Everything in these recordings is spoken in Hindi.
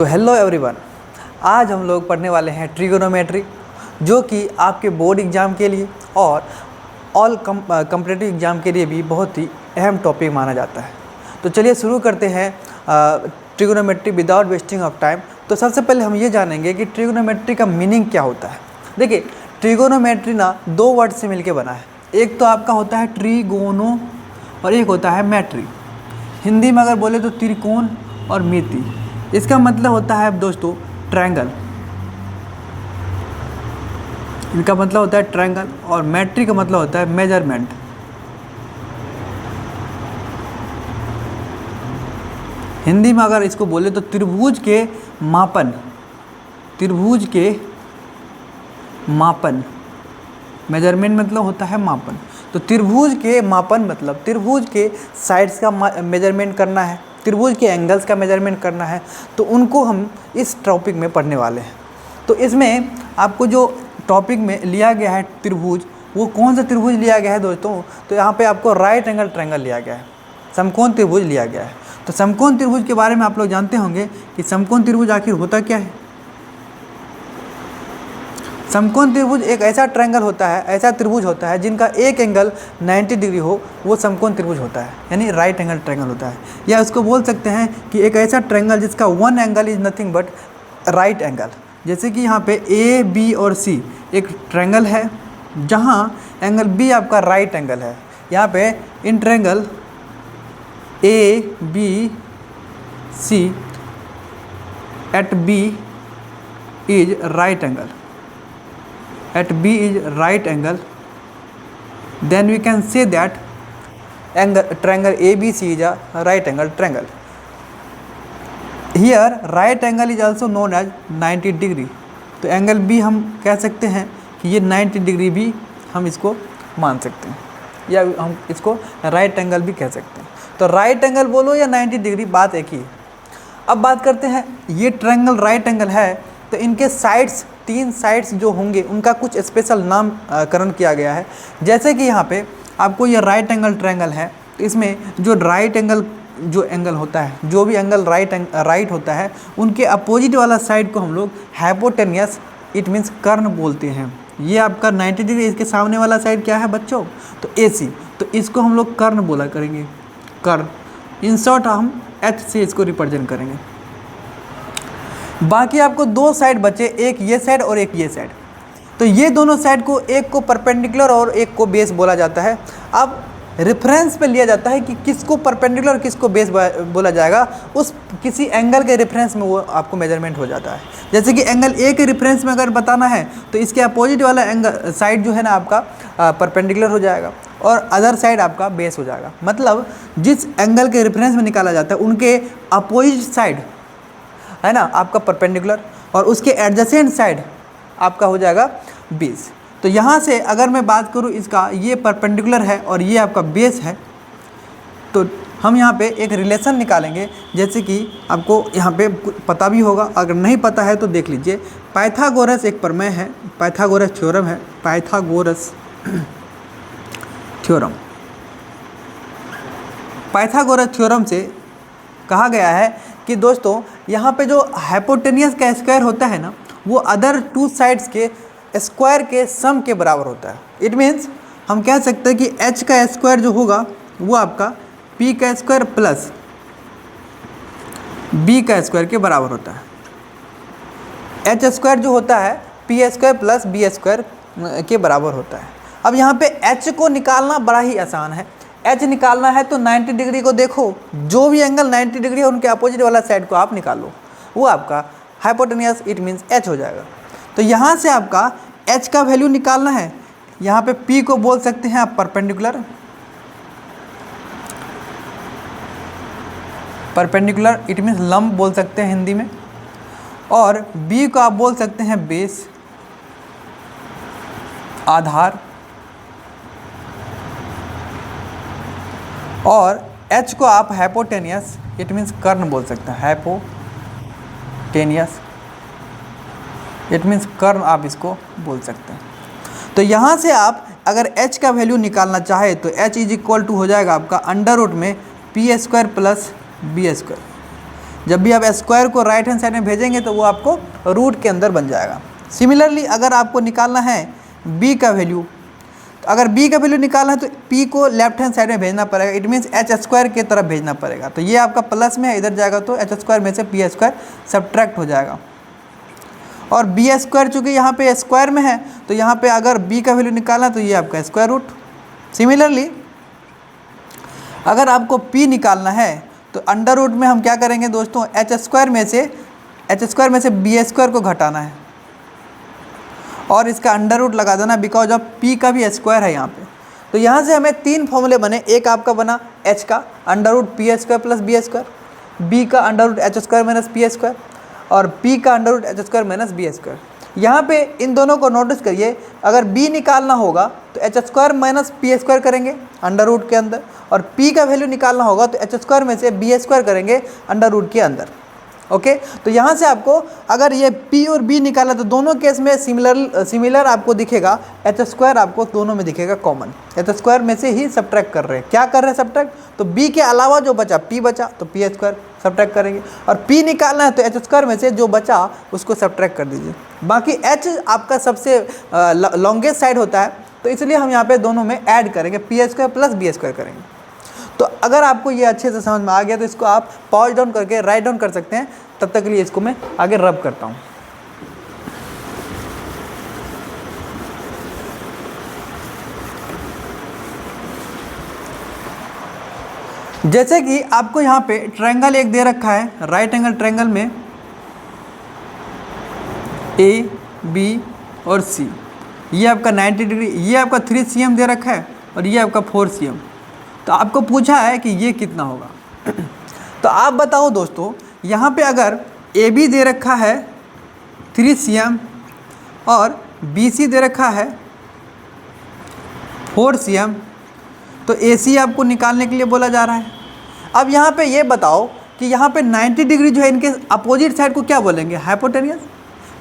तो हेलो एवरीवन, आज हम लोग पढ़ने वाले हैं ट्रिगोनोमेट्री, जो कि आपके बोर्ड एग्ज़ाम के लिए और ऑल कम्पिटिटिव एग्ज़ाम के लिए भी बहुत ही अहम टॉपिक माना जाता है। तो चलिए शुरू करते हैं trigonometry without wasting of time. तो सबसे पहले हम ये जानेंगे कि ट्रिगोनोमेट्री का मीनिंग क्या होता है। देखिए, ट्रिगोनोमेट्री ना दो वर्ड से मिलके बना है। एक तो आपका होता है ट्रिगोनो और एक होता है मैट्री। हिंदी में अगर बोले तो त्रिकोण और मिति। इसका मतलब होता है दोस्तों ट्रायंगल। इनका मतलब होता है ट्रायंगल और मैट्री का मतलब होता है मेजरमेंट। हिंदी में अगर इसको बोले तो त्रिभुज के मापन। त्रिभुज के मापन, मेजरमेंट मतलब होता है मापन। तो त्रिभुज के मापन मतलब त्रिभुज के साइड्स का मेजरमेंट करना है, त्रिभुज के एंगल्स का मेजरमेंट करना है। तो उनको हम इस टॉपिक में पढ़ने वाले हैं। तो इसमें आपको जो टॉपिक में लिया गया है त्रिभुज, वो कौन सा त्रिभुज लिया गया है दोस्तों? तो यहाँ पे आपको राइट एंगल ट्रायंगल लिया गया है, समकोण त्रिभुज लिया गया है। तो समकोण त्रिभुज के बारे में आप लोग जानते होंगे कि समकोण त्रिभुज आखिर होता क्या है। समकोण त्रिभुज एक ऐसा ट्रायंगल होता है, ऐसा त्रिभुज होता है जिनका एक एंगल 90 डिग्री हो, वो समकोण त्रिभुज होता है, यानी राइट एंगल ट्रायंगल होता है। या उसको बोल सकते हैं कि एक ऐसा ट्रायंगल जिसका one angle is nothing but right angle. जैसे कि यहाँ पे ए बी और सी एक ट्रायंगल है जहाँ एंगल बी आपका राइट एंगल है। यहाँ पे in triangle A B C at B is right angle, at B is right angle, then we can say that triangle ABC is a right angle triangle. Here right angle is also known as 90 degree. तो एंगल B हम कह सकते हैं कि ये 90 डिग्री भी हम इसको मान सकते हैं, या हम इसको राइट एंगल भी कह सकते हैं। तो राइट एंगल बोलो या 90 डिग्री, बात एक ही है। अब बात करते हैं, ये ट्रायंगल राइट एंगल है तो इनके साइड्स, तीन साइड्स जो होंगे उनका कुछ स्पेशल नामकरण किया गया है। जैसे कि यहाँ पे आपको ये राइट एंगल ट्रायंगल है, तो इसमें जो राइट एंगल जो एंगल होता है, जो भी एंगल राइट होता है, उनके अपोजिट वाला साइड को हम लोग हाइपोटेनियस, इट मीन्स कर्ण बोलते हैं। ये आपका 90 डिग्री, इसके सामने वाला साइड क्या है बच्चों? तो AC। तो इसको हम लोग कर्ण बोला करेंगे, कर्ण। इन शॉर्ट हम H से इसको रिप्रेजेंट करेंगे। बाकी आपको दो साइड बचे, एक ये साइड और एक ये साइड। तो ये दोनों साइड को, एक को परपेंडिकुलर और एक को बेस बोला जाता है। अब रेफरेंस पे लिया जाता है कि किसको परपेंडिकुलर और किसको बेस बोला जाएगा, उस किसी एंगल के रेफरेंस में वो आपको मेजरमेंट हो जाता है। जैसे कि एंगल ए के रेफरेंस में अगर बताना है तो इसके अपोजिट वाला एंगल साइड जो है ना आपका परपेंडिकुलर हो जाएगा और अदर साइड आपका बेस हो जाएगा। मतलब जिस एंगल के रेफरेंस में निकाला जाता है उनके अपोजिट साइड है ना आपका परपेंडिकुलर, और उसके एडजेसेंट साइड आपका हो जाएगा बेस। तो यहाँ से अगर मैं बात करूँ इसका, ये परपेंडिकुलर है और ये आपका बेस है, तो हम यहाँ पे एक रिलेशन निकालेंगे। जैसे कि आपको यहाँ पे पता भी होगा, अगर नहीं पता है तो देख लीजिए। पाइथागोरस एक प्रमेय है, पाइथागोरस थ्योरम है, पाइथागोरस थ्योरम। पाइथागोरस थ्योरम से कहा गया है कि दोस्तों यहाँ पे जो हाइपोटेनियस का स्क्वायर होता है ना, वो अदर टू साइड्स के स्क्वायर के सम के बराबर होता है। इट मीन्स हम कह सकते हैं कि H का स्क्वायर जो होगा वो आपका P का स्क्वायर प्लस B का स्क्वायर के बराबर होता है। H स्क्वायर जो होता है P square plus B square के बराबर होता है। अब यहाँ पे H को निकालना बड़ा ही आसान है। H निकालना है तो 90 डिग्री को देखो, जो भी एंगल 90 डिग्री है उनके अपोजिट वाला साइड को आप निकालो, वो आपका हाइपोटेनियस, इट मीन्स H हो जाएगा। तो यहाँ से आपका H का वैल्यू निकालना है। यहाँ पे P को बोल सकते हैं आप परपेंडिकुलर, परपेंडिकुलर इट मीन्स लंब बोल सकते हैं हिंदी में, और B को आप बोल सकते हैं बेस, आधार, और H को आप हाइपोटेनियस, इट मीन्स कर्ण बोल सकते हैं, हाइपोटेनियस इट मीन्स कर्ण आप इसको बोल सकते हैं। तो यहाँ से आप अगर H का वैल्यू निकालना चाहे तो H इज इक्वल टू हो जाएगा आपका अंडर रूट में P square plus B square. जब भी आप स्क्वायर को राइट हैंड साइड में भेजेंगे तो वो आपको रूट के अंदर बन जाएगा। सिमिलरली अगर आपको निकालना है b का वैल्यू, तो अगर b का वैल्यू निकालना है तो p को लेफ्ट हैंड साइड में भेजना पड़ेगा, इट मीन्स एच स्क्वायर की तरफ भेजना पड़ेगा। तो ये आपका प्लस में है, इधर जाएगा तो एच स्क्वायर में से पी स्क्वायर सब्ट्रैक्ट हो जाएगा। और बी स्क्वायर चूँकि यहाँ पे स्क्वायर में है तो यहाँ पे अगर b का वैल्यू निकालना है तो ये आपका स्क्वायर रूट। सिमिलरली अगर आपको p निकालना है तो अंडर रूट में हम क्या करेंगे दोस्तों, एच स्क्वायर में से बी स्क्वायर को घटाना है और इसका अंडर रूट लगा देना, बिकॉज ऑफ p का भी स्क्वायर है यहाँ पे। तो यहाँ से हमें 3 फॉर्मूले बने, एक आपका बना h का under root P square plus B square, b का under root H square minus P square और p का under root H square minus B square. यहाँ पे इन दोनों को नोटिस करिए, अगर b निकालना होगा तो H square minus P square करेंगे अंडर रूट के अंदर, और p का वैल्यू निकालना होगा तो एच स्क्वायर में से बी स्क्वायर करेंगे अंडर रूट के अंदर। ओके, तो यहाँ से आपको अगर ये p और b निकाला तो दोनों केस में सिमिलर आपको दिखेगा, एच स्क्वायर आपको दोनों में दिखेगा कॉमन, एच स्क्वायर में से ही सब्ट्रैक्ट कर रहे हैं। क्या कर रहे हैं सब्ट्रैक्ट, तो b के अलावा जो बचा p बचा तो पी स्क्वायर सब्ट्रैक्ट करेंगे, और p निकालना है तो एच स्क्वायर में से जो बचा उसको सब्ट्रैक्ट कर दीजिए। बाकी h आपका सबसे लॉन्गेस्ट साइड होता है तो इसलिए हम यहाँ पे दोनों में ऐड करेंगे, P square plus B square करेंगे। तो अगर आपको ये अच्छे से समझ में आ गया तो इसको आप पॉज डाउन करके राइट डाउन कर सकते हैं। तब तक के लिए इसको मैं आगे रब करता हूँ। जैसे कि आपको यहाँ पे ट्रायंगल एक दे रखा है, राइट एंगल ट्रायंगल में ए बी और सी, ये आपका 90 डिग्री, ये आपका 3 cm दे रखा है और ये आपका 4 cm। तो आपको पूछा है कि ये कितना होगा। तो आप बताओ दोस्तों, यहाँ पे अगर ए बी दे रखा है 3 cm और बी सी दे रखा है 4 cm, तो ए सी आपको निकालने के लिए बोला जा रहा है। अब यहाँ पे ये बताओ कि यहाँ पे 90 डिग्री जो है इनके अपोजिट साइड को क्या बोलेंगे, हाइपोटेनियस।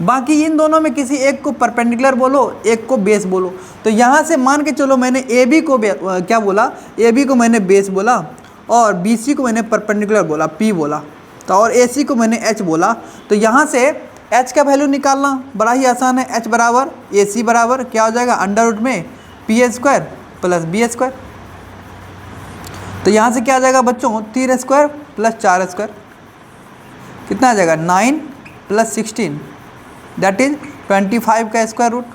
बाकी इन दोनों में किसी एक को परपेंडिकुलर बोलो, एक को बेस बोलो। तो यहाँ से मान के चलो मैंने ए बी को क्या बोला, ए बी को मैंने बेस बोला और बी सी को मैंने परपेंडिकुलर बोला, पी बोला, तो और ए सी को मैंने एच बोला। तो यहाँ से एच का वैल्यू निकालना बड़ा ही आसान है, एच बराबर ए सी बराबर क्या हो जाएगा, अंडर रूट में P square plus B square. तो यहाँ से क्या आ जाएगा बच्चों, 3 स्क्वायर प्लस 4 स्क्वायर कितना आ जाएगा, 9 प्लस 16 दैट इज 25 का स्क्वायर रूट।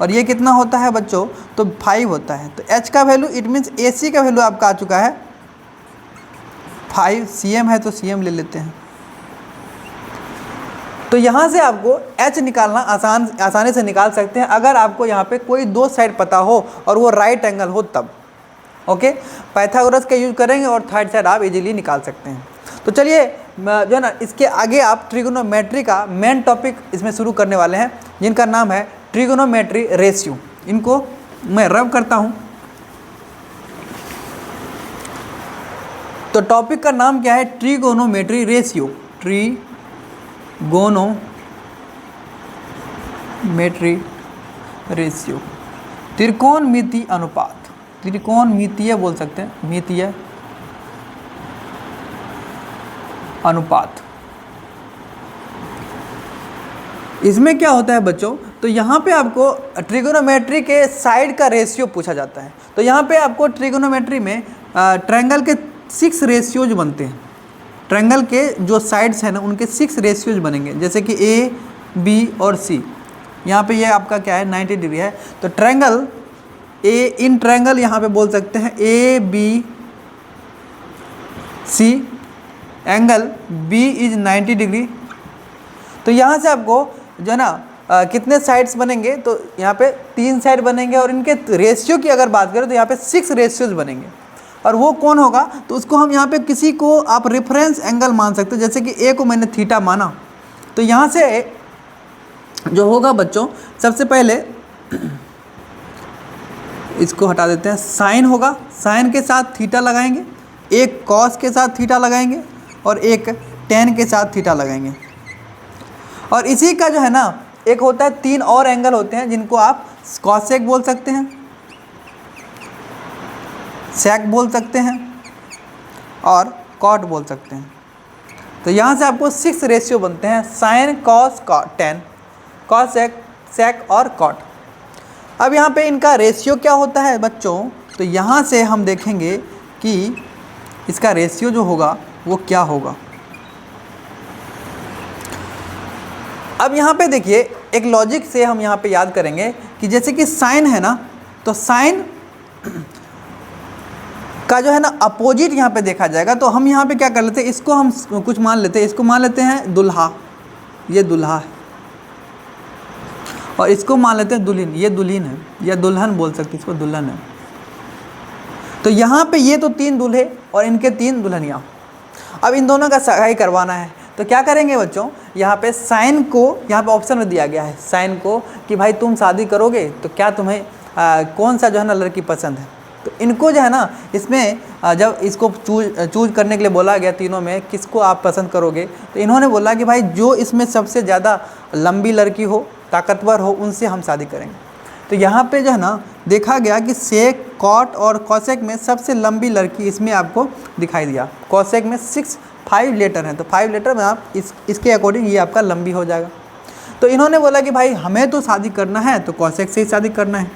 और ये कितना होता है बच्चों, तो 5 होता है। तो h का वैल्यू इट मीन्स ए सी का वैल्यू आपका आ चुका है 5 cm है तो cm ले लेते हैं। तो यहाँ से आपको h निकालना आसानी से निकाल सकते हैं अगर आपको यहाँ पे कोई दो साइड पता हो और वो राइट एंगल हो तब। ओके, पाइथागोरस का यूज करेंगे और थर्ड साइड आप इजीली निकाल सकते हैं। तो चलिए जो है ना, इसके आगे आप ट्रिगोनोमेट्री का मेन टॉपिक इसमें शुरू करने वाले हैं, जिनका नाम है ट्रिगोनोमेट्री रेशियो। इनको मैं रब करता हूँ। तो टॉपिक का नाम क्या है, ट्रिगोनोमेट्री रेशियो। ट्रिगोनोमेट्री रेशियो, त्रिकोणमितीय अनुपात, त्रिकोणमितीय बोल सकते हैं, मितीय अनुपात। इसमें क्या होता है बच्चों, तो यहाँ पे आपको ट्रिगोनोमेट्री के साइड का रेशियो पूछा जाता है। तो यहाँ पे आपको ट्रिगोनोमेट्री में ट्रायंगल के 6 रेशियोज बनते हैं। ट्रायंगल के जो साइड्स हैं ना उनके 6 रेशियोज बनेंगे, जैसे कि ए बी और सी। यहाँ पे ये आपका क्या है, 90 डिग्री है। तो ट्रायंगल ए, इन ट्रायंगल यहाँ पे बोल सकते हैं A B C, angle B is 90 degree. तो यहाँ से आपको जो है ना कितने साइड्स बनेंगे, तो यहाँ पे 3 साइड बनेंगे और इनके रेशियो की अगर बात करें तो यहाँ पे 6 रेशियोज बनेंगे। और वो कौन होगा, तो उसको हम यहाँ पे किसी को आप रेफरेंस एंगल मान सकते हो। जैसे कि ए को मैंने थीटा माना, तो यहाँ से जो होगा बच्चों, सबसे पहले इसको हटा देते हैं, साइन होगा, साइन के साथ थीटा लगाएंगे, एक कॉस के साथ थीटा लगाएंगे और एक टेन के साथ थीटा लगाएंगे। और इसी का जो है ना एक होता है, 3 और एंगल होते हैं जिनको आप कॉसेक बोल सकते हैं, सेक बोल सकते हैं और कॉट बोल सकते हैं। तो यहाँ से आपको 6 रेशियो बनते हैं, साइन, कॉस, टेन, कॉस, सेक और कॉट। अब यहाँ पे इनका रेशियो क्या होता है बच्चों, तो यहाँ से हम देखेंगे कि इसका रेशियो जो होगा वो क्या होगा। अब यहाँ पे देखिए एक लॉजिक से हम यहाँ पे याद करेंगे कि जैसे कि साइन है ना, तो साइन का जो है ना अपोजिट यहाँ पे देखा जाएगा। तो हम यहाँ पे क्या कर लेते हैं, इसको हम कुछ मान लेते हैं, इसको मान लेते हैं दुल्हा, ये दुल्हा है, और इसको मान लेते हैं दुल्हन, ये दुल्हन है, या दुल्हन बोल सकते हैं इसको, दुल्हन है। तो यहाँ पे ये तो 3 दूल्हे और इनके 3 दुल्हनियाँ। अब इन दोनों का सगाई करवाना है, तो क्या करेंगे बच्चों, यहाँ पे साइन को, यहाँ पे ऑप्शन में दिया गया है साइन को कि भाई तुम शादी करोगे तो क्या तुम्हें कौन सा जो है ना लड़की पसंद है। तो इनको जो है ना इसमें जब इसको चूज करने के लिए बोला गया तीनों में किसको आप पसंद करोगे, तो इन्होंने बोला कि भाई जो इसमें सबसे ज़्यादा लंबी लड़की हो, ताकतवर हो, उनसे हम शादी करेंगे। तो यहाँ पे जो है ना देखा गया कि सेक, कॉट और कॉसेक में सबसे लंबी लड़की इसमें आपको दिखाई दिया। कॉसेक में 5 लेटर हैं, तो 5 लेटर में आप इसके अकॉर्डिंग ये आपका लंबी हो जाएगा। तो इन्होंने बोला कि भाई हमें तो शादी करना है तो कॉसेक से ही शादी करना है।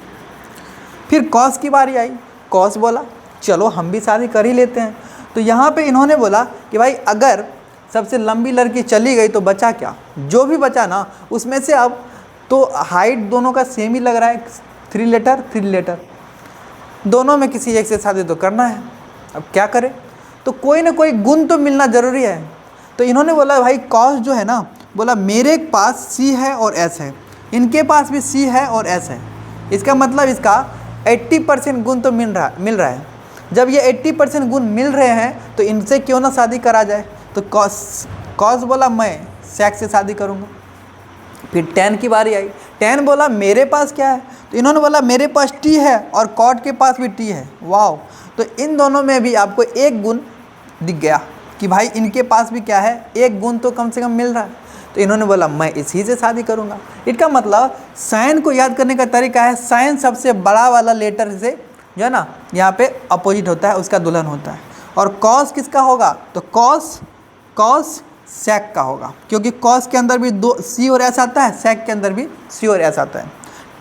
फिर कॉस की बारी आई, कॉस बोला चलो हम भी शादी कर ही लेते हैं। तो यहाँ पे इन्होंने बोला कि भाई अगर सबसे लंबी लड़की चली गई तो बचा क्या, जो भी बचा ना उसमें से अब तो हाइट दोनों का सेम ही लग रहा है, 3 लेटर, दोनों में किसी एक से शादी तो करना है। अब क्या करें, तो कोई ना कोई गुण तो मिलना ज़रूरी है। तो इन्होंने बोला भाई कॉस जो है ना, बोला मेरे पास सी है और एस है, इनके पास भी सी है और एस है, इसका मतलब इसका 80% गुण तो मिल रहा है। जब ये 80% गुण मिल रहे हैं तो इनसे क्यों ना शादी करा जाए। तो कॉस बोला मैं सेक से शादी करूँगा। फिर टेन की बारी आई, टेन बोला मेरे पास क्या है, तो इन्होंने बोला मेरे पास टी है और कॉट के पास भी टी है। वाह, तो इन दोनों में भी आपको एक गुण दिख गया कि भाई इनके पास भी क्या है, एक गुण तो कम से कम मिल रहा है। तो इन्होंने बोला मैं इसी से शादी करूंगा। इसका मतलब साइन को याद करने का तरीका है, साइन सबसे बड़ा वाला लेटर से जो है ना यहाँ पे अपोजिट होता है, उसका दुल्हन होता है। और कॉस किसका होगा, तो कॉस सेक का होगा, क्योंकि कॉस के अंदर भी 2 सी और एस आता है, सेक के अंदर भी सी और एस आता है।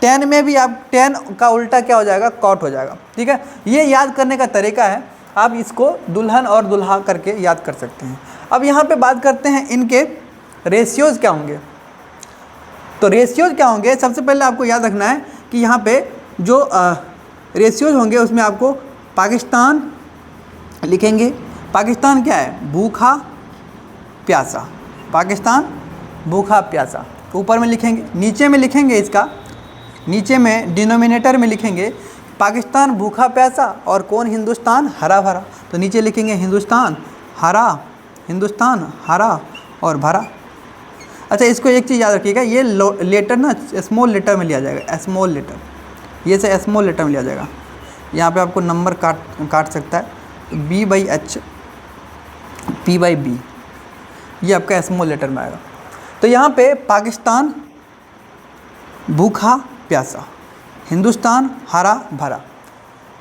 टेन में भी आप टेन का उल्टा क्या हो जाएगा, कॉट हो जाएगा। ठीक है, ये याद करने का तरीका है, आप इसको दुल्हन और दुल्हा करके याद कर सकते हैं। अब यहाँ पे बात करते हैं इनके रेशियोज़ क्या होंगे। तो रेशियोज़ क्या होंगे, सबसे पहले आपको याद रखना है कि यहाँ पे जो रेशियोज़ होंगे उसमें आपको पाकिस्तान लिखेंगे। पाकिस्तान क्या है, भूखा प्यासा, पाकिस्तान भूखा प्यासा ऊपर में लिखेंगे। नीचे में लिखेंगे, इसका नीचे में डिनोमिनेटर में लिखेंगे पाकिस्तान भूखा प्यासा और कौन, हिंदुस्तान हरा भरा। तो नीचे लिखेंगे हिंदुस्तान हरा और भरा। अच्छा, इसको एक चीज़ याद रखिएगा, ये लेटर ना स्मॉल लेटर में लिया जाएगा, स्मॉल लेटर, ये से स्मॉल लेटर में लिया जाएगा। यहाँ पे आपको नंबर काट सकता है, B/H P/B, ये आपका स्मॉल लेटर में आएगा। तो यहाँ पे पाकिस्तान भूखा प्यासा, हिंदुस्तान हरा भरा,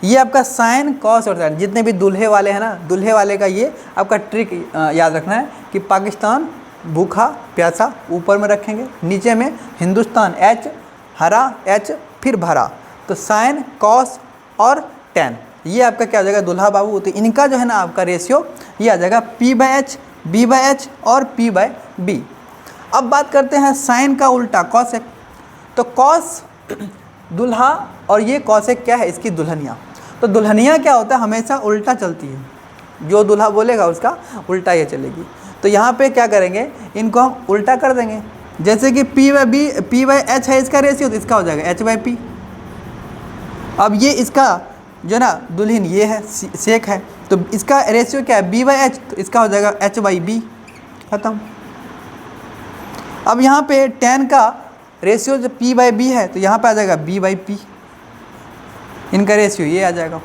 ये आपका साइन, कॉस और टेन, जितने भी दूल्हे वाले हैं ना, दूल्हे वाले का ये आपका ट्रिक याद रखना है कि पाकिस्तान भूखा प्यासा ऊपर में रखेंगे, नीचे में हिंदुस्तान H, हरा H, फिर भरा। तो साइन, कॉस और टेन, ये आपका क्या हो जाएगा, दूल्हा बाबू। तो इनका जो है ना आपका रेशियो ये आ जाएगा P/H, B/H और P/B। अब बात करते हैं साइन का उल्टा, कॉसेक। तो कॉस दूल्हा और ये कॉसेक क्या है, इसकी दुल्हनिया। तो दुल्हनिया क्या होता है, हमेशा उल्टा चलती है, जो दूल्हा बोलेगा उसका उल्टा ये चलेगी। तो यहाँ पे क्या करेंगे, इनको हम उल्टा कर देंगे। जैसे कि P/H है इसका रेशियो, तो इसका हो जाएगा H/P। अब ये इसका जो ना दुल्हन ये है, सेक है, तो इसका रेशियो क्या है, B/H, तो इसका हो जाएगा H/B, खत्म। अब यहाँ पे टेन का रेशियो जो P/B है, तो यहाँ पे आ जाएगा B/P, इनका रेशियो ये आ जाएगा।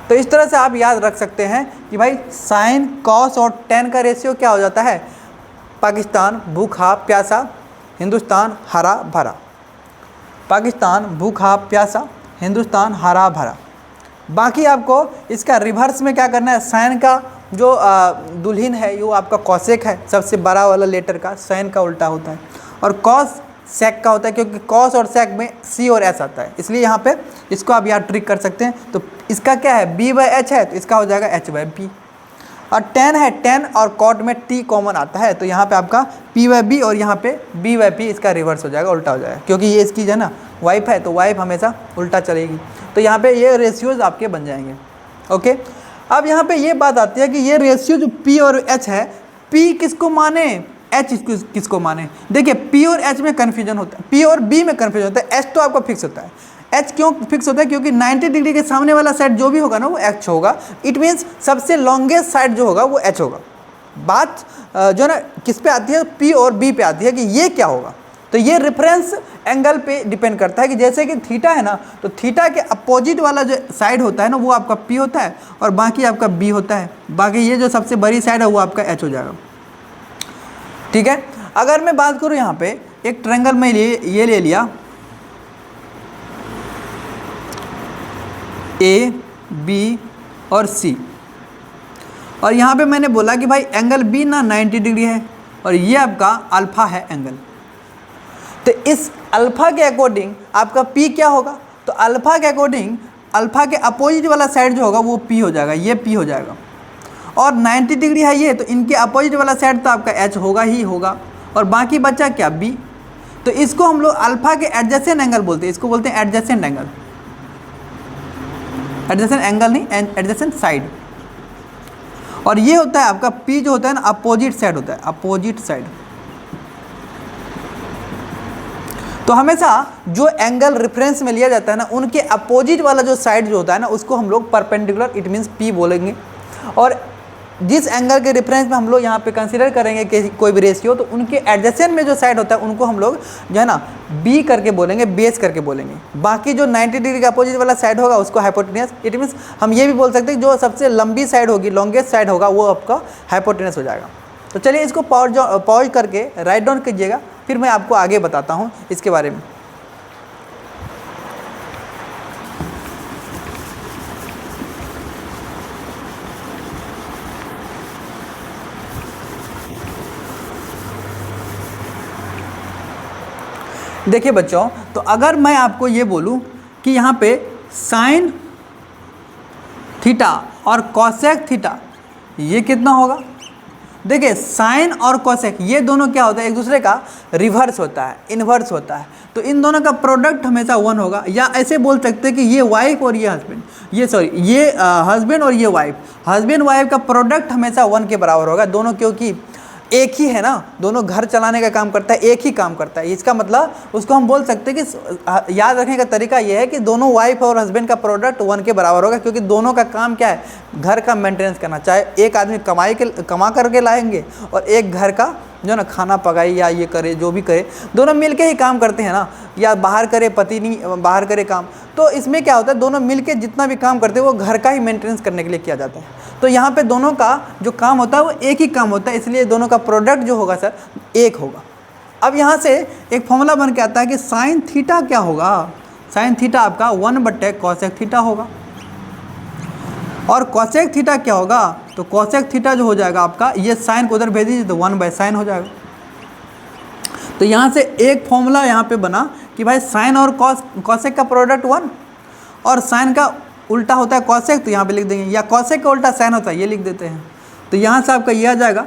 तो इस तरह से आप याद रख सकते हैं कि भाई साइन, कॉस और टेन का रेशियो क्या हो जाता है, पाकिस्तान भूखा प्यासा, हिंदुस्तान हरा भरा, पाकिस्तान भूखा प्यासा, हिंदुस्तान हरा भरा। बाकी आपको इसका रिवर्स में क्या करना है, साइन का जो दुल्हन है वो आपका कौशिक है, सबसे बड़ा वाला लेटर का, साइन का उल्टा होता है। और कॉस सेक का होता है, क्योंकि कॉस और सेक में सी और एस आता है, इसलिए यहाँ पे इसको आप यहाँ ट्रिक कर सकते हैं। तो इसका क्या है, b/h है, तो इसका हो जाएगा h/p। और tan है, tan और cot में t कॉमन आता है, तो यहाँ पे आपका p/b और यहाँ पे b/p इसका रिवर्स हो जाएगा, उल्टा हो जाएगा, क्योंकि ये इसकी जो है ना वाइफ है, तो वाइफ हमेशा उल्टा चलेगी। तो यहाँ पे ये रेशियोज आपके बन जाएंगे। ओके, अब यहाँ पे ये बात आती है कि ये रेशियो जो p और h है, p किसको माने, h किसको माने। देखिए p और h में कन्फ्यूजन होता है, p और b में कन्फ्यूजन होता है, h तो आपका फिक्स होता है। h क्यों फिक्स होता है, क्योंकि 90 डिग्री के सामने वाला साइड जो भी होगा ना वो h होगा। इट मीन्स सबसे लॉन्गेस्ट साइड जो होगा वो h होगा। बात जो है ना किस पे आती है, p और b पे आती है कि ये क्या होगा। तो ये रेफरेंस एंगल पे डिपेंड करता है कि जैसे कि थीटा है ना, तो थीटा के अपोजिट वाला जो साइड होता है ना वो आपका p होता है और बाकी आपका b होता है। बाकी ये जो सबसे बड़ी साइड है वो आपका h हो जाएगा। ठीक है, अगर मैं बात करूँ यहाँ पे एक ट्रायंगल में ये ले लिया A, B और C, और यहाँ पे मैंने बोला कि भाई एंगल B ना 90 डिग्री है और ये आपका अल्फ़ा है एंगल। तो इस अल्फ़ा के अकॉर्डिंग आपका P क्या होगा, तो अल्फ़ा के अकॉर्डिंग अल्फ़ा के अपोजिट वाला साइड जो होगा वो P हो जाएगा, ये P हो जाएगा। और 90 डिग्री है ये, तो इनके अपोजिट वाला साइड तो आपका H होगा ही होगा, और बाकी बचा क्या, B। तो इसको हम लोग अल्फ़ा के एडजेसेंट एंगल बोलते हैं, इसको बोलते हैं एडजेसेंट एंगल। एडजेसेंट एंगल नहीं, एडजेसेंट साइड। और ये होता है आपका P जो होता है ना अपोजिट साइड होता है, अपोजिट साइड। तो हमेशा जो एंगल रेफरेंस में लिया जाता है ना उनके अपोजिट वाला जो साइड जो होता है ना उसको हम लोग परपेंडिकुलर, इट मीन्स P बोलेंगे। और जिस एंगल के रेफरेंस में हम लोग यहाँ पे कंसीडर करेंगे कि कोई भी रेशियो, तो उनके एडजेसेंट में जो साइड होता है उनको हम लोग जो है ना B करके बोलेंगे, बेस करके बोलेंगे। बाकी जो 90 डिग्री का अपोजिट वाला साइड होगा उसको हाइपोटेनस, इट मीन्स हम ये भी बोल सकते हैं जो सबसे लंबी साइड होगी, लॉन्गेस्ट साइड होगा वो आपका हाइपोटेनस हो जाएगा। तो चलिए इसको पॉज करके राइट डाउन कीजिएगा, फिर मैं आपको आगे बताता हूँ इसके बारे में। देखिए बच्चों, तो अगर मैं आपको ये बोलूं कि यहाँ पे साइन थीटा और कॉसेक थीटा ये कितना होगा। देखिए साइन और कॉसेक ये दोनों क्या होता है, एक दूसरे का रिवर्स होता है, इन्वर्स होता है। तो इन दोनों का प्रोडक्ट हमेशा 1 होगा, या ऐसे बोल सकते हैं कि ये वाइफ और ये हस्बैंड, ये हस्बैंड और ये वाइफ, हस्बैंड वाइफ का प्रोडक्ट हमेशा 1 के बराबर होगा। दोनों क्योंकि एक ही है ना, दोनों घर चलाने का काम करता है, एक ही काम करता है। इसका मतलब उसको हम बोल सकते हैं कि याद रखने का तरीका ये है कि दोनों वाइफ और हस्बैंड का प्रोडक्ट 1 के बराबर होगा, क्योंकि दोनों का काम क्या है, घर का मेंटेनेंस करना। चाहे एक आदमी कमा करके लाएंगे और एक घर का जो ना खाना पकाए या ये करे, जो भी करे, दोनों मिलके ही काम करते हैं ना, या बाहर करे पति नहीं बाहर करे काम। तो इसमें क्या होता है, दोनों मिलके जितना भी काम करते हैं वो घर का ही मेंटेनेंस करने के लिए किया जाता है। तो यहाँ पे दोनों का जो काम होता है वो एक ही काम होता है, इसलिए दोनों का प्रोडक्ट जो होगा सर एक होगा। अब यहाँ से एक फॉर्मूला बन के आता है कि साइन थीटा क्या होगा, साइन थीटा आपका 1/cosec थीटा होगा। और कॉसेक थीटा क्या होगा, तो कॉसेक थीटा जो हो जाएगा आपका, ये साइन को उधर भेज दीजिए तो 1/sin हो जाएगा। तो यहाँ से एक फॉर्मूला यहाँ पे बना कि भाई साइन और कॉसेक का प्रोडक्ट 1, और साइन का उल्टा होता है कॉसेक, तो यहाँ पे लिख देंगे, या कॉसेक का उल्टा साइन होता है ये लिख देते हैं। तो यहाँ से आपका ये आ जाएगा।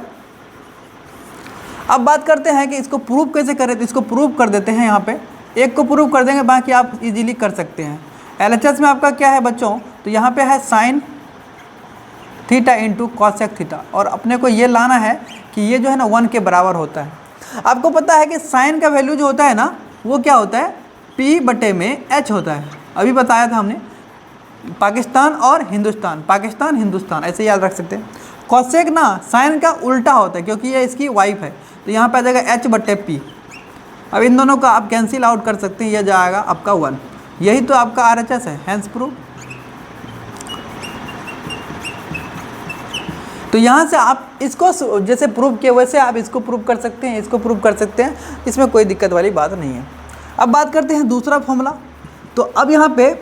अब बात करते हैं कि इसको प्रूव कैसे करें, तो इसको प्रूव कर देते हैं। यहाँ पे एक को प्रूव कर देंगे, बाकी आप इजीली कर सकते हैं। LHS में आपका क्या है बच्चों, तो यहाँ पे है sine theta into cosec theta, और अपने को ये लाना है कि ये जो है ना 1 के बराबर होता है। आपको पता है कि साइन का वैल्यू जो होता है ना वो क्या होता है, P/H होता है। अभी बताया था हमने, पाकिस्तान और हिंदुस्तान, पाकिस्तान हिंदुस्तान ऐसे याद रख सकते हैं। कॉसेक ना साइन का उल्टा होता है, क्योंकि ये इसकी वाइफ है, तो यहाँ पे आ जाएगा H/P। अब इन दोनों का आप कैंसिल आउट कर सकते हैं, यह जाएगा आपका 1। यही तो आपका RHS है, हैंस प्रूफ। तो यहाँ से आप इसको जैसे प्रूव किए वैसे आप इसको प्रूव कर सकते हैं, इसको प्रूव कर सकते हैं, इसमें कोई दिक्कत वाली बात नहीं है। अब बात करते हैं दूसरा फॉर्मूला। तो अब यहाँ पे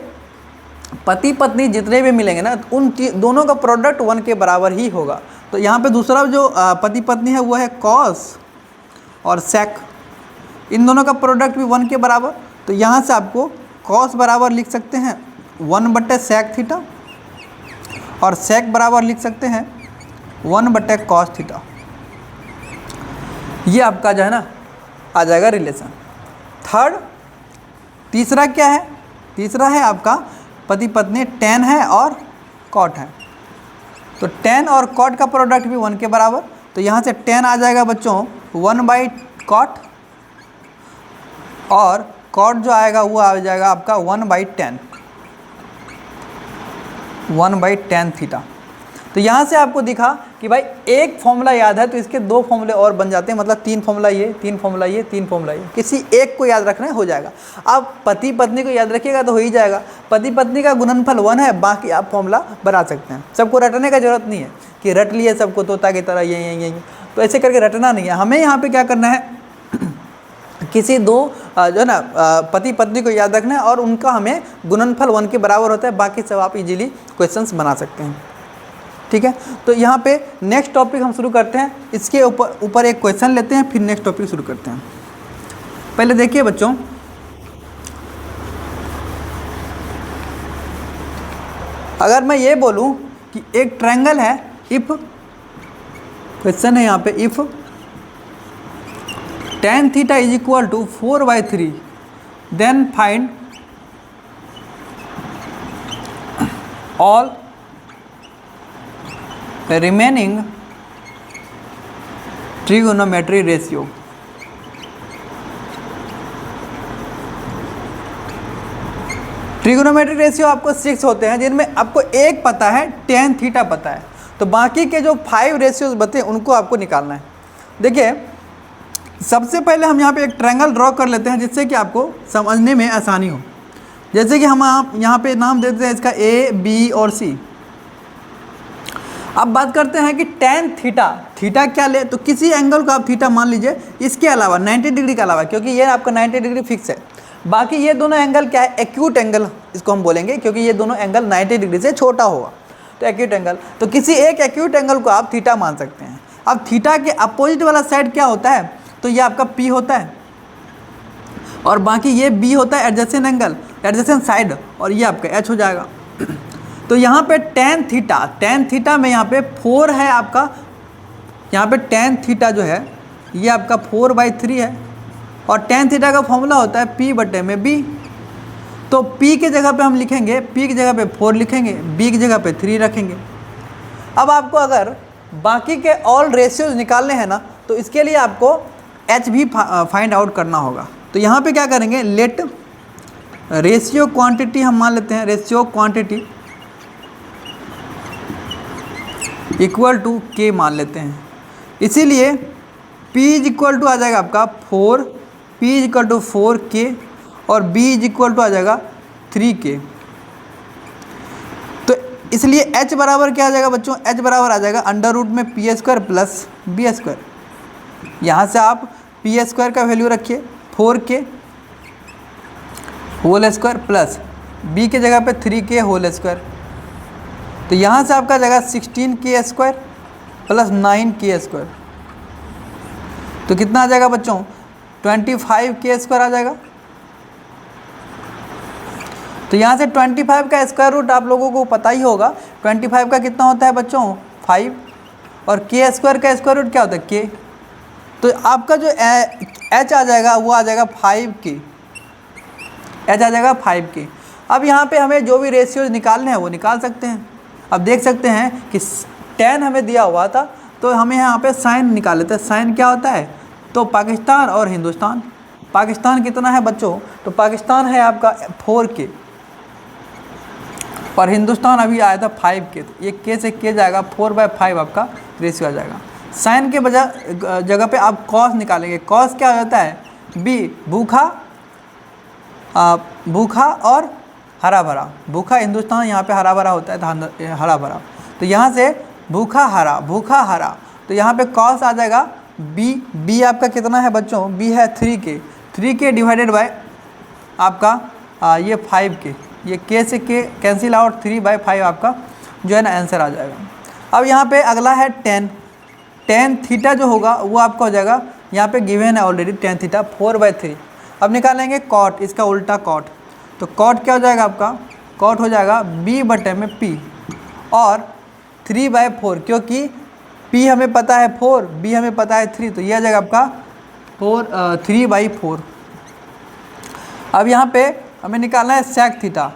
पति पत्नी जितने भी मिलेंगे ना उन दोनों का प्रोडक्ट 1 के बराबर ही होगा। तो यहाँ पे दूसरा जो पति पत्नी है वो है कॉस और सेक, इन दोनों का प्रोडक्ट भी 1 के बराबर। तो यहाँ से आपको कॉस बराबर लिख सकते हैं 1/sec थीटा और सेक बराबर लिख सकते हैं 1/cos थीटा। ये आपका जो है ना आ जाएगा रिलेशन। थर्ड, तीसरा क्या है? तीसरा है आपका पति पत्नी tan है और cot है। तो tan और cot का प्रोडक्ट भी 1 के बराबर। तो यहाँ से tan आ जाएगा बच्चों 1/cot और cot जो आएगा वो आ जाएगा आपका 1/tan थीटा। तो यहाँ से आपको दिखा कि भाई एक फॉर्मूला याद है तो इसके 2 फॉर्मूले और बन जाते हैं, मतलब 3 फॉर्मूला ये, 3 फॉर्मूला ये, 3 फॉर्मूला ये। किसी एक को याद रखना है हो जाएगा। आप पति पत्नी को याद रखिएगा तो हो ही जाएगा। पति पत्नी का गुणनफल 1 है, बाकी आप फॉर्मूला बना सकते हैं। सबको रटने का जरूरत नहीं है कि रट लिए सबको तोता की तरह ये, तो ऐसे करके रटना नहीं है। हमें यहाँ पर क्या करना है, किसी 2 जो है ना पति पत्नी को याद रखना है और उनका हमें गुणनफल 1 के बराबर होता है। बाकी सब आप इजीली क्वेश्चंस बना सकते हैं। ठीक है, तो यहाँ पे नेक्स्ट टॉपिक हम शुरू करते हैं। इसके ऊपर एक क्वेश्चन लेते हैं, फिर नेक्स्ट टॉपिक शुरू करते हैं। पहले देखिए बच्चों, अगर मैं ये बोलूँ कि एक ट्रायंगल है, इफ क्वेश्चन है यहाँ पे, if tan theta is equal to 4/3 then find all remaining trigonometry ratio. Trigonometry ratio आपको 6 होते हैं, जिनमें आपको एक पता है, tan थीटा पता है। तो बाकी के जो 5 रेशियोज बते उनको आपको निकालना है। देखिए, सबसे पहले हम यहाँ पे एक ट्रायंगल ड्रॉ कर लेते हैं जिससे कि आपको समझने में आसानी हो। जैसे कि हम यहाँ पे नाम देते हैं इसका A, B और C। अब बात करते हैं कि tan थीटा क्या ले, तो किसी एंगल को आप थीटा मान लीजिए, इसके अलावा 90 डिग्री के अलावा, क्योंकि ये आपका 90 डिग्री फिक्स है। बाकी ये दोनों एंगल क्या है, एक्यूट एंगल इसको हम बोलेंगे, क्योंकि ये दोनों एंगल 90 डिग्री से छोटा होगा, तो एक्यूट एंगल। तो किसी एक एक्यूट एंगल को आप थीटा मान सकते हैं। अब थीटा के अपोजिट वाला साइड क्या होता है, तो ये आपका P होता है और बाकी ये B होता है एडजेसेंट एंगल, एडजेसेंट साइड, और ये आपका H हो जाएगा। तो यहाँ पे tan थीटा में यहाँ पे 4 है आपका, यहाँ पे tan थीटा जो है ये आपका 4/3 है और tan थीटा का फॉर्मूला होता है P/B। तो P की जगह पे हम लिखेंगे, P की जगह पे 4 लिखेंगे, B की जगह पे 3 रखेंगे। अब आपको अगर बाकी के ऑल रेशियोज निकालने हैं ना, तो इसके लिए आपको H भी फाइंड आउट करना होगा। तो यहाँ पे क्या करेंगे, लेट रेशियो क्वांटिटी हम मान लेते हैं, ratio quantity equal to K मान लेते हैं। इसीलिए P इज इक्वल टू आ जाएगा आपका 4, P is equal to 4K और B इज इक्वल टू आ जाएगा 3K। तो इसलिए H बराबर क्या आ जाएगा बच्चों, H बराबर आ जाएगा √ में P² प्लस B²। यहाँ से आप P² का वैल्यू रखिए 4K whole square plus B के जगह पे 3K होल स्क्वायर। तो यहाँ से आपका जाएगा 16K² प्लस 9K²। तो कितना आ जाएगा बच्चों, 25K² आ जाएगा। तो यहाँ से 25 का स्क्वायर रूट आप लोगों को पता ही होगा, 25 का कितना होता है बच्चों 5, और K² का स्क्वायर रूट क्या होता है K। तो आपका जो H आ जाएगा वो आ जाएगा 5K, H आ जाएगा 5K। अब यहाँ पे हमें जो भी रेशियोज निकालने हैं वो निकाल सकते हैं। अब देख सकते हैं कि tan हमें दिया हुआ था, तो हमें यहाँ पे साइन निकाल लेते हैं। साइन क्या होता है, तो पाकिस्तान और हिंदुस्तान। पाकिस्तान कितना है बच्चों, तो पाकिस्तान है आपका 4K और हिंदुस्तान अभी आया था 5K। तो ये K से K जाएगा, 4/5 आपका रेशियो आ जाएगा। साइन के जगह पे आप कॉस निकालेंगे। कॉस क्या होता है, B भूखा और हरा भरा। भूखा हिंदुस्तान, यहाँ पे हरा भरा होता है, हरा भरा। तो यहाँ से भूखा हरा, तो यहाँ पे कॉस आ जाएगा B आपका कितना है बच्चों, B है 3K डिवाइडेड बाय आपका ये 5K। ये K से K कैंसिल आउट, 3/5 आपका जो है ना आंसर आ जाएगा। अब यहाँ पे अगला है टेन थीटा जो होगा वो आपका हो जाएगा, यहाँ पे गिवन है ऑलरेडी टेन थीटा 4/3। अब निकालेंगे कॉट, इसका उल्टा कॉट, तो कॉट क्या हो जाएगा आपका, कॉट हो जाएगा b/p और 3/4, क्योंकि p हमें पता है 4, b हमें पता है 3, तो यह आ जाएगा आपका 3/4। अब यहाँ पे हमें निकालना है सेक थीटा।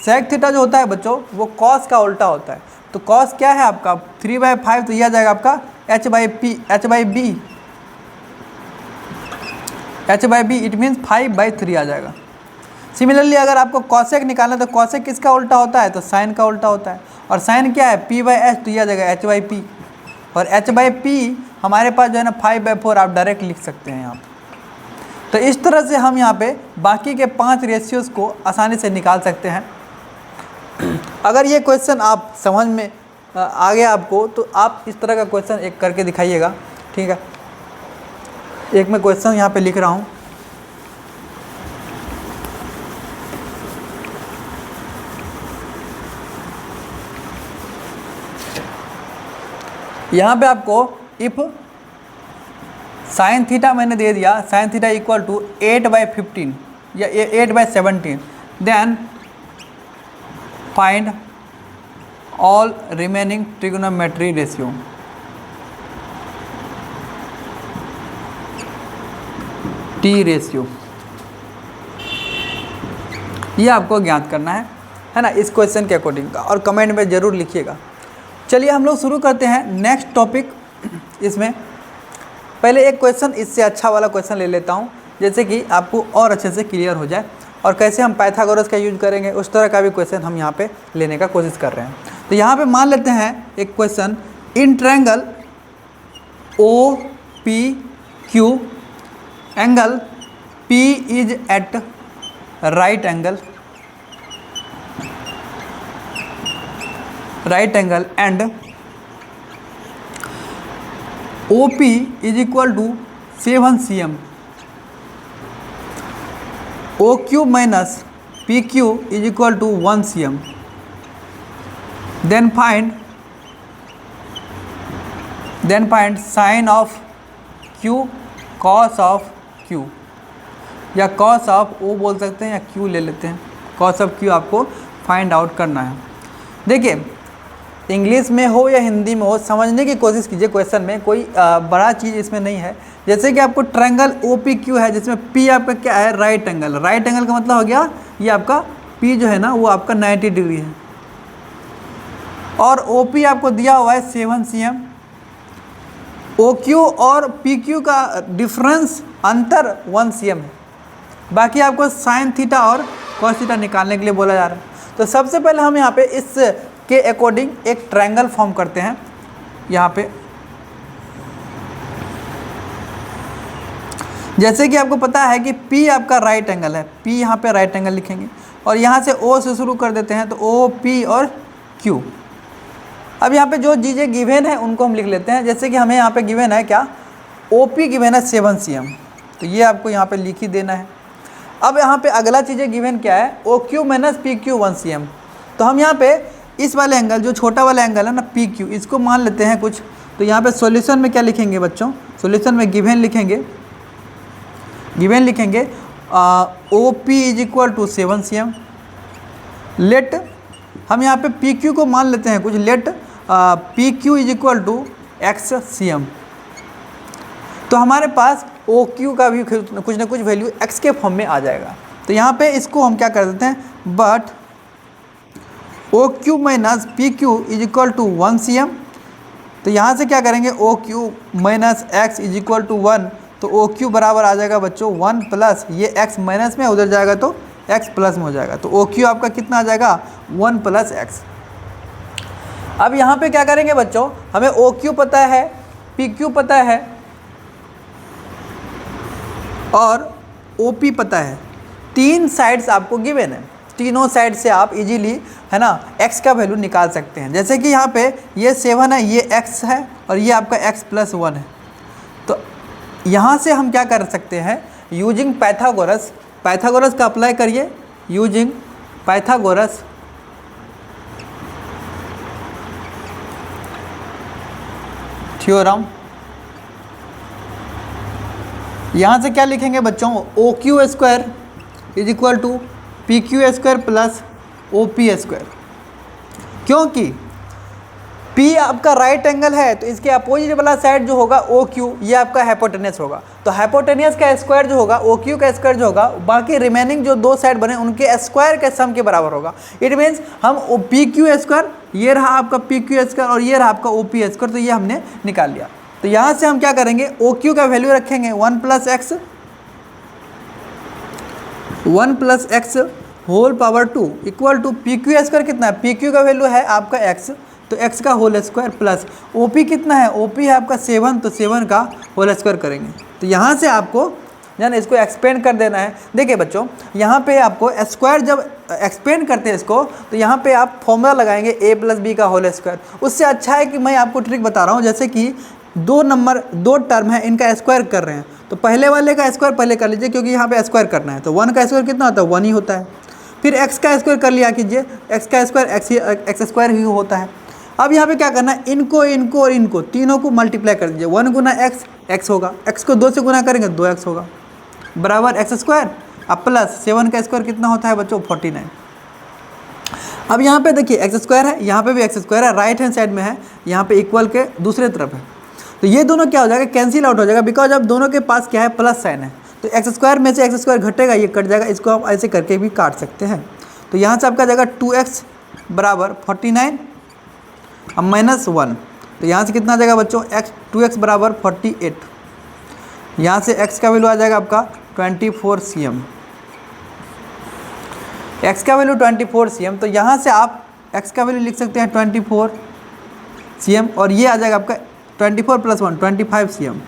सेक थीटा जो होता है बच्चों वो कॉस का उल्टा होता है, तो कॉस क्या है आपका 3/5, तो यह आ जाएगा आपका h/b, इट मीन्स 5/3 आ जाएगा। सिमिलरली अगर आपको कॉसेक निकालना है तो कॉसेक किसका उल्टा होता है, तो साइन का उल्टा होता है, और साइन क्या है p/h, तो यह आ जाएगा h/p, और h/p हमारे पास जो है ना 5/4 आप डायरेक्ट लिख सकते हैं यहाँ पे। तो इस तरह से हम यहाँ पे बाकी के 5 रेशियोज़ को आसानी से निकाल सकते हैं। अगर ये क्वेश्चन आप समझ में आ गया आपको, तो आप इस तरह का क्वेश्चन एक करके दिखाइएगा, ठीक है। एक मैं क्वेश्चन यहाँ पे लिख रहा हूँ। यहाँ पे आपको इफ़ साइन थीटा मैंने दे दिया, साइन थीटा इक्वल टू 8/15 या 8/17, then find all remaining trigonometry ratio. T ratio ये आपको ज्ञात करना है ना, इस क्वेश्चन के अकॉर्डिंग, और कमेंट में ज़रूर लिखिएगा। चलिए हम लोग शुरू करते हैं नेक्स्ट टॉपिक। इसमें पहले एक क्वेश्चन इससे अच्छा वाला क्वेश्चन ले लेता हूँ, जैसे कि आपको और अच्छे से क्लियर हो जाए, और कैसे हम पाइथागोरस का यूज करेंगे उस तरह का भी क्वेश्चन हम यहाँ पे लेने का कोशिश कर रहे हैं। तो यहाँ पे मान लेते हैं एक question, in triangle OPQ angle P is at right angle and OP is equal to 7 cm, OQ minus PQ is equal to 1 cm, then find sin of Q cos of Q, या cos ऑफ O बोल सकते हैं, या Q ले लेते हैं, cos ऑफ Q आपको फाइंड आउट करना है। देखिए इंग्लिश में हो या हिंदी में हो, समझने की कोशिश कीजिए, क्वेश्चन में कोई बड़ा चीज़ इसमें नहीं है। जैसे कि आपको ट्रायंगल OPQ है, जिसमें P आपका क्या है, राइट एंगल। राइट एंगल का मतलब हो गया ये आपका P जो है ना वो आपका 90 डिग्री है, और OP आपको दिया हुआ है 7 cm। OQ और PQ का डिफरेंस अंतर 1 cm है। बाकी आपको साइन थीटा और कॉस थीटा निकालने के लिए बोला जा रहा है। तो सबसे पहले हम यहाँ पे इस के अकॉर्डिंग एक ट्रायंगल फॉर्म करते हैं। यहाँ पे जैसे कि आपको पता है कि P आपका राइट एंगल है, P यहाँ पे राइट एंगल लिखेंगे, और यहाँ से O से शुरू कर देते हैं, तो OP और Q। अब यहाँ पे जो चीज़ें गिवन है उनको हम लिख लेते हैं। जैसे कि हमें यहाँ पे गिवन है क्या, OP गिवन है 7 cm, तो ये आपको यहाँ पे लिख ही देना है। अब यहाँ पे अगला चीज़ें गिवन क्या है, OQ माइनस PQ 1 cm। तो हम यहाँ पे इस वाले एंगल, जो छोटा वाला एंगल है ना PQ, इसको मान लेते हैं कुछ। तो यहाँ पे सॉल्यूशन में क्या लिखेंगे बच्चों, सॉल्यूशन में गिवन लिखेंगे OP is equal to 7 cm। Let हम यहाँ पे PQ को मान लेते हैं कुछ, let PQ is equal to x cm। तो हमारे पास OQ का भी कुछ ना कुछ वैल्यू x के फॉर्म में आ जाएगा। तो यहाँ पे इसको हम क्या कर देते हैं, but OQ minus PQ is equal to 1 cm। तो यहाँ से क्या करेंगे, OQ minus x is equal to 1, तो OQ बराबर आ जाएगा बच्चों 1 प्लस, ये x माइनस में उधर जाएगा तो x प्लस में हो जाएगा। तो OQ आपका कितना आ जाएगा, 1 प्लस x। अब यहाँ पे क्या करेंगे बच्चों, हमें OQ पता है, PQ पता है और OP पता है। 3 साइड्स आपको गिवन है, तीनों साइड से आप इजीली है ना x का वैल्यू निकाल सकते हैं। जैसे कि यहाँ पे ये 7 है, ये x है, और ये आपका x प्लस 1 है। तो यहाँ से हम क्या कर सकते हैं, यूजिंग पाइथागोरस, पाइथागोरस का अप्लाई करिए, यूजिंग पाइथागोरस थ्योरम। यहाँ से क्या लिखेंगे बच्चों, O Q square is equal to P Q square plus O P square. क्योंकि P आपका राइट एंगल है तो इसके अपोजिट वाला साइड जो होगा ओ क्यू, ये आपका हाइपोटेनियस होगा। तो हाइपोटेनियस का स्क्वायर जो होगा, ओ क्यू का स्क्वायर जो होगा, बाकी रिमेनिंग जो दो साइड बने उनके स्क्वायर के सम के बराबर होगा। इट मीन्स हम पी क्यू स्क्वायर, ये रहा आपका पी क्यू स्क्वायर और ये रहा आपका ओ पी स्क्वायर, तो ये हमने निकाल लिया। तो यहाँ से हम क्या करेंगे, ओ क्यू का वैल्यू रखेंगे 1 plus x whole power 2 equal to P Q square कितना है, पी क्यू का वैल्यू है आपका एक्स, तो x का होल स्क्वायर प्लस OP कितना है, OP है आपका 7, तो 7 का होल स्क्वायर करेंगे। तो यहाँ से आपको जान इसको एक्सपेंड कर देना है। देखिए बच्चों, यहाँ पे आपको स्क्वायर जब एक्सपेंड करते हैं इसको, तो यहाँ पे आप फॉर्मूला लगाएंगे a + b का होल स्क्वायर। उससे अच्छा है कि मैं आपको ट्रिक बता रहा हूँ, जैसे कि दो टर्म है, इनका स्क्वायर कर रहे हैं, तो पहले वाले का स्क्वायर पहले कर लीजिए, क्योंकि यहाँ पे स्क्वायर करना है। तो 1 का स्क्वायर कितना होता है, 1 ही होता है। फिर x का स्क्वायर कर लिया कीजिए, x का स्क्वायर एक्स स्क्वायर ही होता है। अब यहाँ पे क्या करना है, इनको और इनको तीनों को मल्टीप्लाई कर दीजिए। 1 गुना x, x होगा, x को 2 से गुना करेंगे 2x होगा, बराबर एक्स स्क्वायर। अब प्लस 7 का स्क्वायर कितना होता है बच्चों, 49। अब यहाँ पे देखिए एक्स स्क्वायर है, यहाँ पे भी एक्स स्क्वायर है, राइट हैंड साइड में है, यहाँ पे इक्वल के दूसरे तरफ है। तो ये दोनों क्या हो जाएगा, कैंसिल आउट हो जाएगा, बिकॉज अब दोनों के पास क्या है, प्लस साइन है। तो एक्स स्क्वायर में से एक्स स्क्वायर घटेगा, ये कट जाएगा, इसको आप ऐसे करके भी काट सकते हैं। तो यहाँ से आपका जाएगा 2x बराबर 49 अब -1, तो यहाँ से कितना आ जाएगा बच्चों, 2x बराबर 48। यहाँ से x का वैल्यू आ जाएगा आपका 24 cm, x का वैल्यू 24 cm। तो यहाँ से आप x का वैल्यू लिख सकते हैं 24 cm, और ये आ जाएगा आपका 24 + 1 25 cm।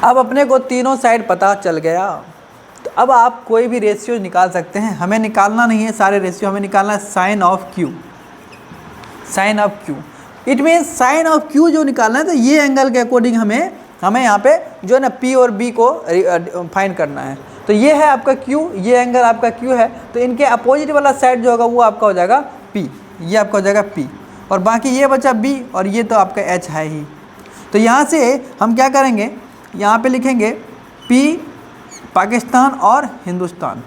अब अपने को तीनों साइड पता चल गया, तो अब आप कोई भी रेशियो निकाल सकते हैं। हमें निकालना नहीं है सारे रेशियो, हमें निकालना है sine of Q. Sine of Q it means sine of Q जो निकालना है, तो ये एंगल के अकॉर्डिंग हमें यहाँ पे जो है ना पी और बी को फाइंड करना है। तो ये है आपका क्यू, ये एंगल आपका क्यू है, तो इनके अपोजिट वाला साइड जो होगा वो आपका हो जाएगा पी, ये आपका हो जाएगा पी, और बाकी ये बचा बी, और ये तो आपका एच है ही। तो यहाँ से हम क्या करेंगे, यहाँ पे लिखेंगे पी पाकिस्तान और हिंदुस्तान।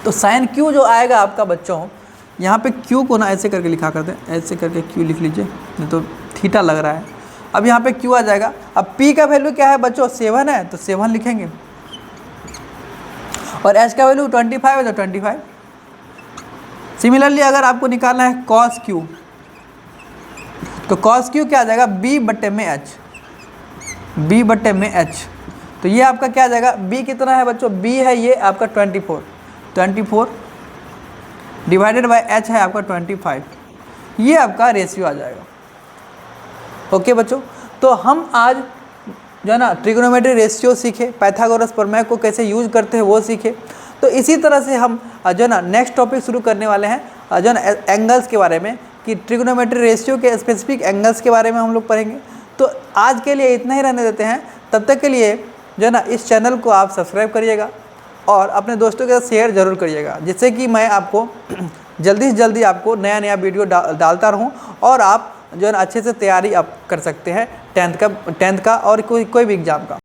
तो साइन क्यू जो आएगा आपका बच्चों, यहाँ पे क्यू को ना ऐसे करके लिखा करते हैं, ऐसे करके क्यू लिख लीजिए, नहीं तो थीटा लग रहा है। अब यहाँ पे क्यू आ जाएगा। अब पी का वैल्यू क्या है बच्चों, 7 है, तो 7 लिखेंगे, और एच का वैल्यू 25 है, तो 25। सिमिलरली अगर आपको निकालना है कॉस क्यू, तो कॉस क्यू क्या आ जाएगा, b/h, b/h। तो ये आपका क्या आ जाएगा, b कितना है बच्चों, b है ये आपका 24 डिवाइडेड बाय h है आपका 25, ये आपका रेशियो आ जाएगा। ओके बच्चों, तो हम आज जो है ना ट्रिग्नोमेट्री रेशियो सीखे, पाइथागोरस प्रमेय को कैसे यूज करते हैं वो सीखे। तो इसी तरह से हम जो है ना नेक्स्ट टॉपिक शुरू करने वाले हैं, जो है ना एंगल्स के बारे में, कि ट्रिग्नोमेट्री रेशियो के स्पेसिफिक एंगल्स के बारे में हम लोग पढ़ेंगे। तो आज के लिए इतना ही रहने देते हैं, तब तक के लिए जो है ना इस चैनल को आप सब्सक्राइब करिएगा और अपने दोस्तों के साथ शेयर ज़रूर करिएगा, जिससे कि मैं आपको जल्दी से जल्दी आपको नया वीडियो डालता रहूं, और आप जो है ना अच्छे से तैयारी आप कर सकते हैं 10th का और कोई भी एग्ज़ाम का।